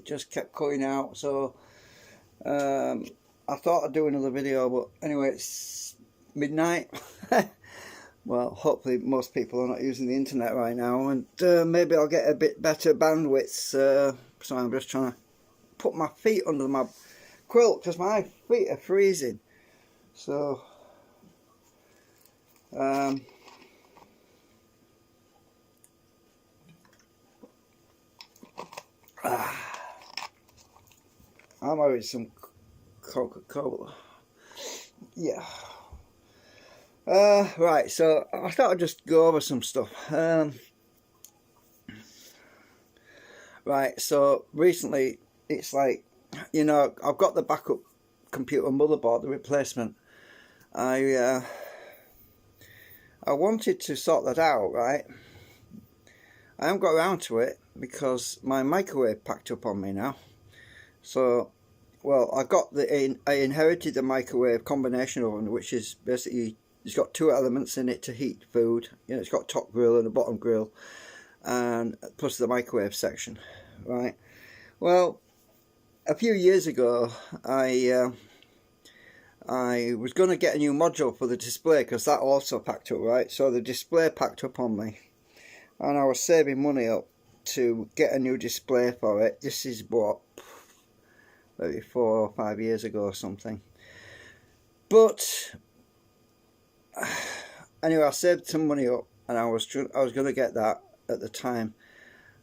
just kept cutting out. So I thought I'd do another video, but anyway, it's midnight. Well, hopefully most people are not using the internet right now, and maybe I'll get a bit better bandwidth. So I'm just trying to put my feet under my quilt because my feet are freezing. So I'm having some Coca-Cola. Yeah. Right, so I thought I'd just go over some stuff. Right, so recently it's like, you know, I've got the backup computer motherboard, the replacement. I wanted to sort that out, right? I haven't got around to it because my microwave packed up on me now. So, well, I inherited the microwave combination oven, which is basically, it's got two elements in it to heat food. You know, it's got a top grill and a bottom grill, and plus the microwave section, right? Well, a few years ago, I was going to get a new module for the display because that also packed up, right? So the display packed up on me, and I was saving money up to get a new display for it. This is what, maybe 4 or 5 years ago or something. But anyway, I saved some money up, and I was going to get that at the time.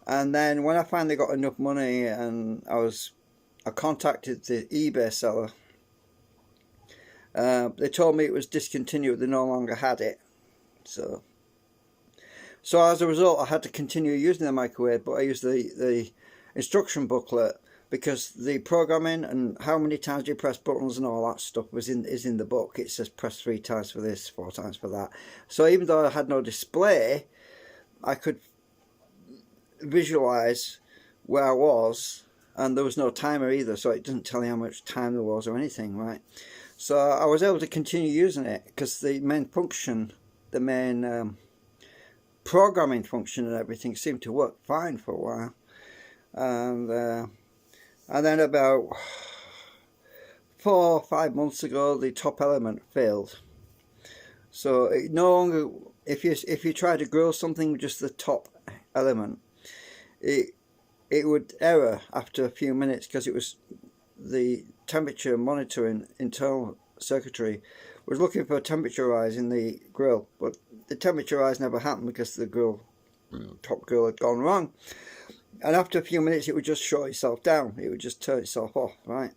And then when I finally got enough money, and I contacted the eBay seller. They told me it was discontinued. They no longer had it. So as a result, I had to continue using the microwave, but I used the instruction booklet because the programming and how many times you press buttons and all that stuff is in the book. It says press 3 times for this, 4 times for that. So even though I had no display, I could visualize where I was, and there was no timer either, so it doesn't tell you how much time there was or anything, right? So I was able to continue using it because the main function, the main programming function and everything seemed to work fine for a while. And then about 4 or 5 months ago, the top element failed. So it no longer, if you try to grill something with just the top element, it would error after a few minutes because it was the temperature monitoring internal circuitry was looking for a temperature rise in the grill, but the temperature rise never happened because the top grill had gone wrong. And after a few minutes, it would just shut itself down. It would just turn itself off, right?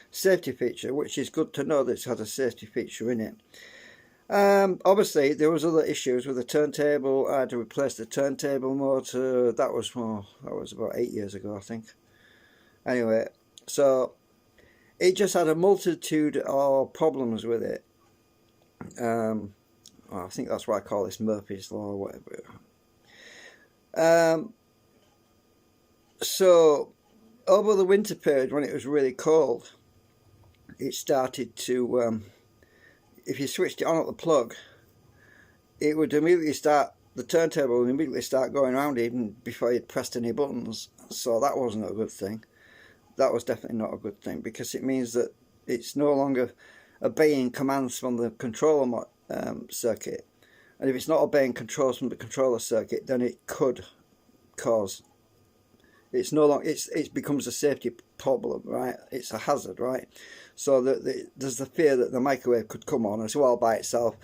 Safety feature, which is good to know that it's had a safety feature in it. Obviously, there was other issues with the turntable. I had to replace the turntable motor. That was about 8 years ago, I think. Anyway, so it just had a multitude of problems with it. Well, I think that's why I call this Murphy's Law or whatever. So over the winter period, when it was really cold, it started to, if you switched it on at the plug, it would immediately start, the turntable would immediately start going around even before you'd pressed any buttons. So that wasn't a good thing. That was definitely not a good thing, because it means that it's no longer obeying commands from the controller circuit. And if it's not obeying controls from the controller circuit, then it could cause, it's no longer, it becomes a safety problem, right? It's a hazard, right? So there's the fear that the microwave could come on as well by itself,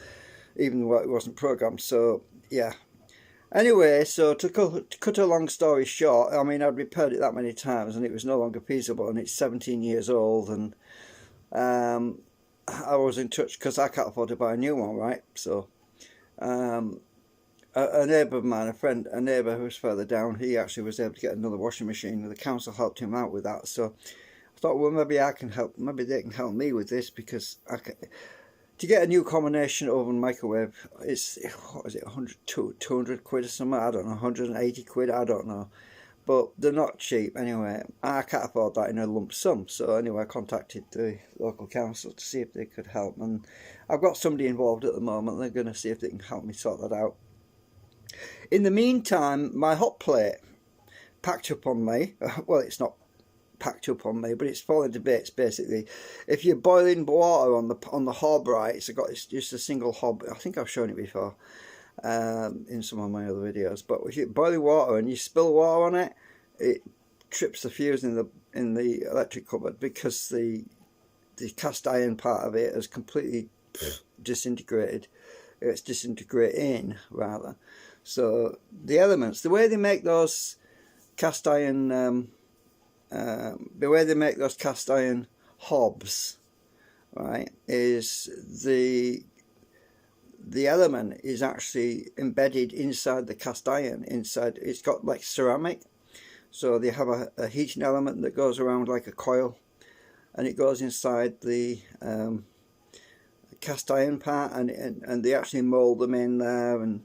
even though it wasn't programmed. So yeah. Anyway, so to cut a long story short, I mean, I'd repaired it that many times and it was no longer feasible, and it's 17 years old, and I was in touch because I can't afford to buy a new one, right? So a neighbour of mine, a neighbour who was further down, he actually was able to get another washing machine, and the council helped him out with that. So I thought, well, maybe I can help, maybe they can help me with this, because to get a new combination oven microwave, it's, what is it, 200 quid or something, I don't know, 180 quid, I don't know. But they're not cheap anyway. I can't afford that in a lump sum. So anyway, I contacted the local council to see if they could help. And I've got somebody involved at the moment. They're going to see if they can help me sort that out. In the meantime, my hot plate packed up on me. Well, it's not packed up on me, but it's falling to bits basically. If you're boiling water on the hob, right, it's just a single hob. I think I've shown it before in some of my other videos. But if you're boiling water and you spill water on it, it trips the fuse in the electric cupboard, because the cast iron part of it has completely disintegrated. It's disintegrating rather. So the elements, the way they make those cast iron, hobs, right, is the element is actually embedded inside the cast iron. Inside, it's got like ceramic, so they have a heating element that goes around like a coil, and it goes inside the cast iron part, and they actually mold them in there. And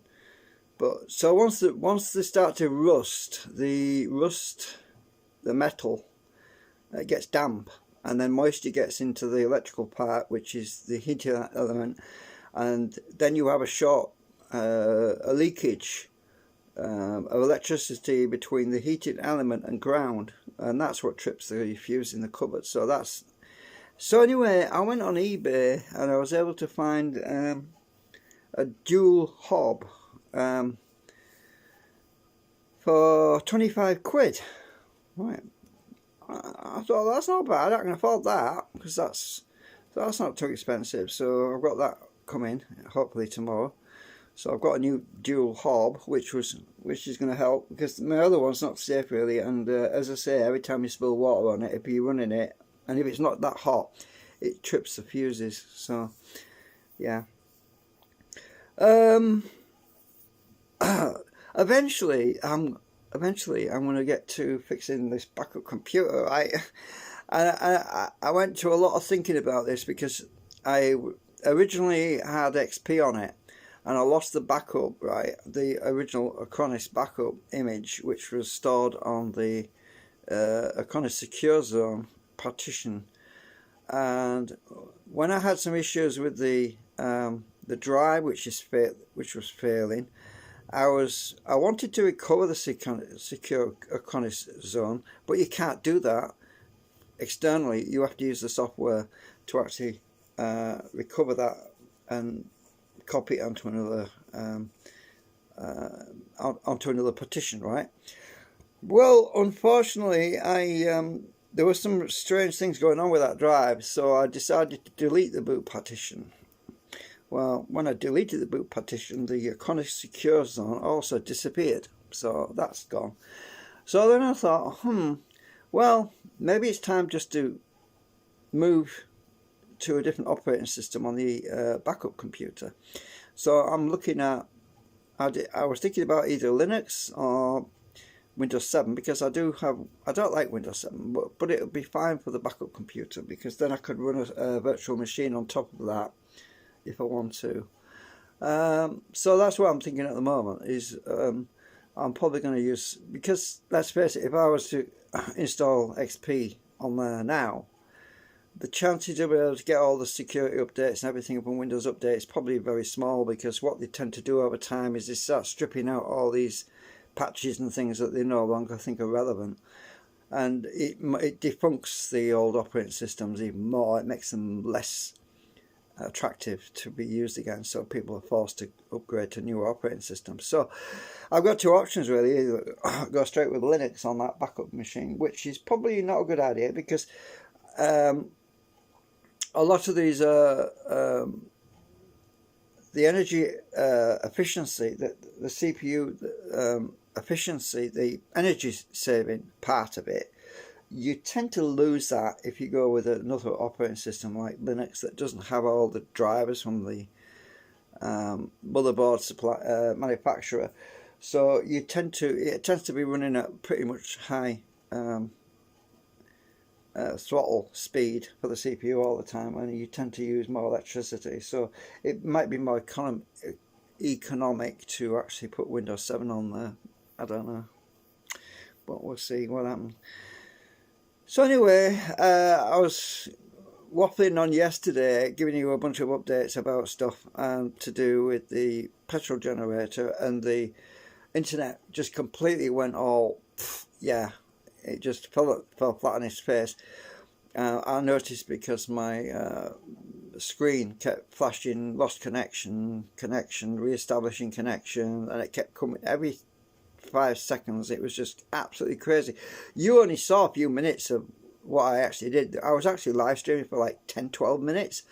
but so once they start to rust, the metal, it gets damp, and then moisture gets into the electrical part, which is the heating element, and then you have a leakage of electricity between the heated element and ground, and that's what trips the fuse in the cupboard. So anyway, I went on eBay and I was able to find a dual hob for 25 quid. Right, I thought, that's not bad, I can afford that, because that's not too expensive. So I've got that coming hopefully tomorrow. So I've got a new dual hob, which is going to help, because my other one's not safe really. And as I say, every time you spill water on it, if you're running it, and if it's not that hot, it trips the fuses. So yeah. Eventually I'm going to get to fixing this backup computer, right? And I went to a lot of thinking about this, because I originally had XP on it, and I lost the backup, right? The original Acronis backup image, which was stored on the Acronis Secure Zone partition. And when I had some issues with the drive, which was failing, I wanted to recover the secure Acronis zone, but you can't do that externally. You have to use the software to actually recover that and copy it onto another partition, right? Well, unfortunately, there were some strange things going on with that drive, so I decided to delete the boot partition. Well, when I deleted the boot partition, the Acronis Secure Zone also disappeared, so that's gone. So then I thought, well, maybe it's time just to move to a different operating system on the backup computer. So I'm looking at, I was thinking about either Linux or Windows 7, because I don't like Windows 7, but it would be fine for the backup computer, because then I could run a virtual machine on top of that if I want to. So that's what I'm thinking at the moment, is I'm probably going to use, because let's face it, if I was to install XP on there now, the chances of being able to get all the security updates and everything up on Windows Update is probably very small, because what they tend to do over time is they start stripping out all these patches and things that they no longer think are relevant, and it defuncts the old operating systems even more. It makes them less attractive to be used again, so people are forced to upgrade to newer operating systems. So I've got two options really: either go straight with Linux on that backup machine, which is probably not a good idea, because a lot of these the energy efficiency, the CPU efficiency, the energy saving part of it, you tend to lose that if you go with another operating system like Linux that doesn't have all the drivers from the motherboard manufacturer. So it tends to be running at pretty much high throttle speed for the CPU all the time, and you tend to use more electricity. So it might be more economic to actually put Windows 7 on there. I don't know, but we'll see what happens. So anyway, I was waffling on yesterday, giving you a bunch of updates about stuff to do with the petrol generator, and the internet just completely went all, yeah, it just fell flat on his face. I noticed because my screen kept flashing lost connection, re-establishing connection, and it kept coming every 5 seconds. It was just absolutely crazy. You only saw a few minutes of what I actually did. I was actually live streaming for like 10-12 minutes,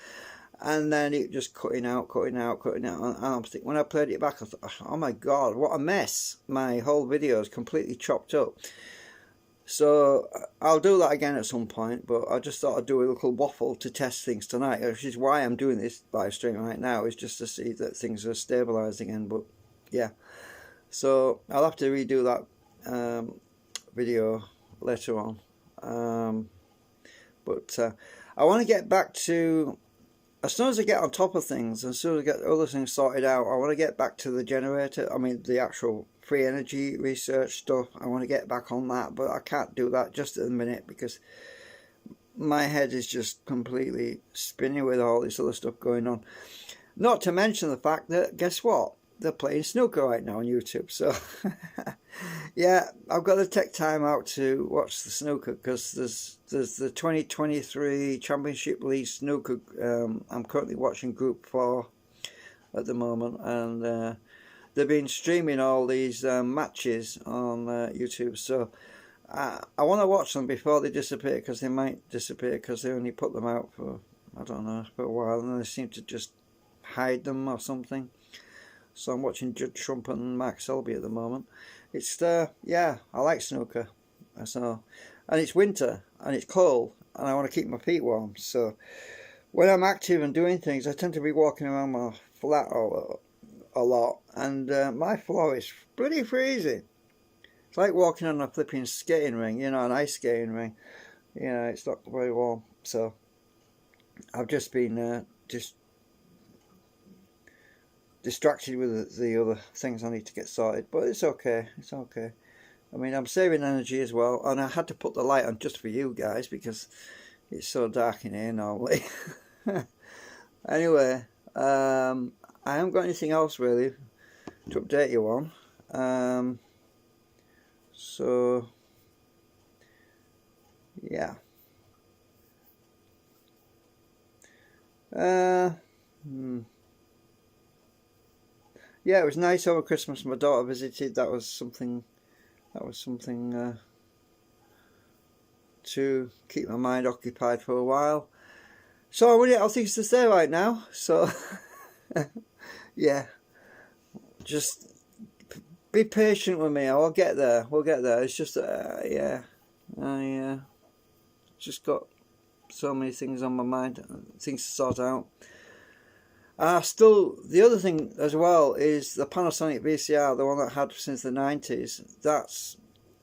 and then it just cutting out, and I'm thinking, when I played it back, I thought, oh my god, what a mess. My whole video is completely chopped up. So I'll do that again at some point, but I just thought I'd do a little waffle to test things tonight, which is why I'm doing this live stream right now, is just to see that things are stabilised again. But yeah, so I'll have to redo that video later on. But I want to get back to, as soon as I get on top of things, as soon as I get other things sorted out, I want to get back to the generator, the actual free energy research stuff. I want to get back on that, but I can't do that just at the minute because my head is just completely spinning with all this other stuff going on. Not to mention the fact that, guess what? They're playing snooker right now on YouTube. So, yeah, I've got to take time out to watch the snooker because there's the 2023 Championship League snooker. I'm currently watching Group 4 at the moment, and they've been streaming all these matches on YouTube, so I want to watch them before they disappear, because they might disappear because they only put them out for, I don't know, for a while, and they seem to just hide them or something. So I'm watching Judd Trump and Mark Selby at the moment. It's yeah, I like snooker, so, and it's winter and it's cold and I want to keep my feet warm. So when I'm active and doing things, I tend to be walking around my flat a lot, and my floor is pretty freezing. It's like walking on a flipping skating ring, you know, an ice skating ring. You know, it's not very warm. So I've just been just distracted with the other things I need to get sorted, but it's okay. It's okay. I mean, I'm saving energy as well, and I had to put the light on just for you guys because it's so dark in here normally. Anyway, I haven't got anything else really to update you on. So yeah. Yeah, it was nice over Christmas. My daughter visited. That was something to keep my mind occupied for a while. So I really have things to say right now. So yeah, just be patient with me. I'll get there. We'll get there. It's just yeah, I just got so many things on my mind, things to sort out. Still, the other thing as well is the Panasonic VCR, the one that I had since the 90s. That's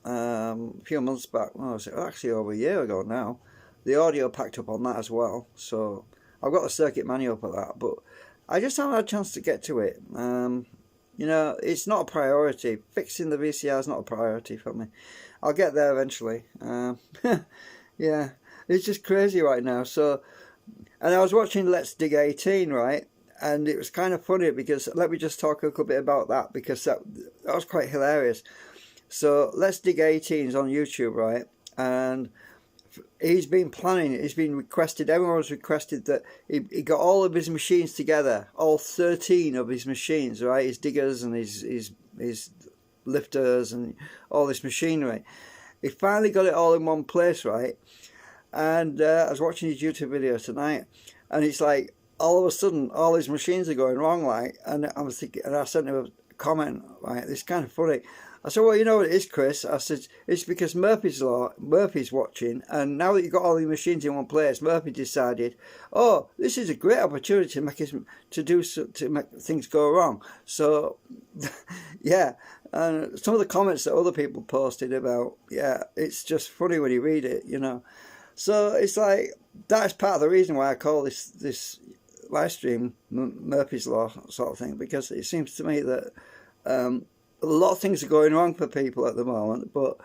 a few months back. Well, it's actually over a year ago now. The audio packed up on that as well. So I've got a circuit manual for that, but I just haven't had a chance to get to it. You know, it's not a priority. Fixing the VCR is not a priority for me. I'll get there eventually. Yeah, it's just crazy right now. So, and I was watching Let's Dig 18, right? And it was kind of funny because, let me just talk a little bit about that, because that was quite hilarious. So Let's Dig 18 is on YouTube, right? And he's been planning, he's been requested, everyone's requested that he got all of his machines together, all 13 of his machines, right? His diggers and his lifters and all this machinery. He finally got it all in one place, right? And I was watching his YouTube video tonight, and it's like, all of a sudden, all his machines are going wrong, like, and I was thinking, and I sent him a comment, like, it's kind of funny. I said, well, you know what it is, Chris? I said, it's because Murphy's watching, and now that you've got all the machines in one place, Murphy decided, oh, this is a great opportunity to make things go wrong. So, yeah, and some of the comments that other people posted about, yeah, it's just funny when you read it, you know. So it's like, that's part of the reason why I call this live stream Murphy's Law sort of thing, because it seems to me that a lot of things are going wrong for people at the moment, but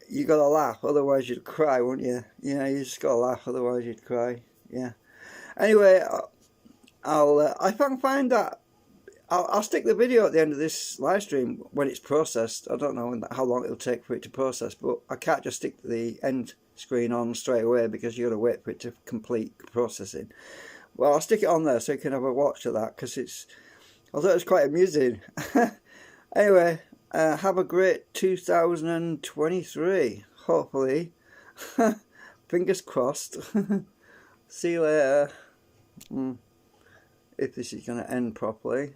you got to laugh, otherwise you'd cry, wouldn't you? You know, you just got to laugh, otherwise you'd cry. Yeah. Anyway, I can find that I'll stick the video at the end of this live stream when it's processed. I don't know how long it'll take for it to process, but I can't just stick the end screen on straight away because you've got to wait for it to complete processing. Well, I'll stick it on there so you can have a watch of that, because I thought it was quite amusing. Anyway, have a great 2023, hopefully. Fingers crossed. See you later. If this is going to end properly.